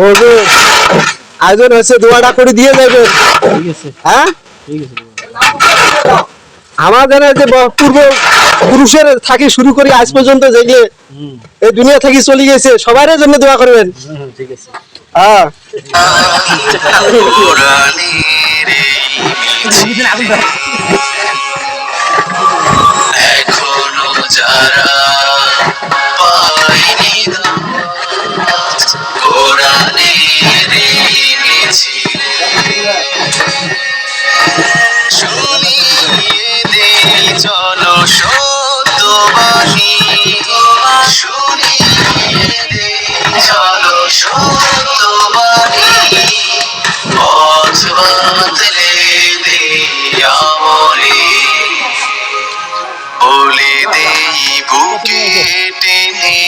হুজুর আয়োজন হচ্ছে, দোয়াটা করে দিয়ে যাবেন। ঠিক আছে, হ্যাঁ, ঠিক আছে। আমার জানা যে পূর্ব পুরুষের থাকি শুরু করি আজ পর্যন্ত যেগুলো এই দুনিয়া থেকে চলে গেছে, সবার জন্য দোয়া করবেন। ঠিক আছে। হ্যাঁ, এখনো যারা পায়নি কোরআনের এই মিছিল, শুনিয়ে দেই চলো সত্যবাণী, শুনিয়ে দেই চলো সত্যবাণী, পথ বাতলে দেই আমলে, বলে দেই বুকে টেনে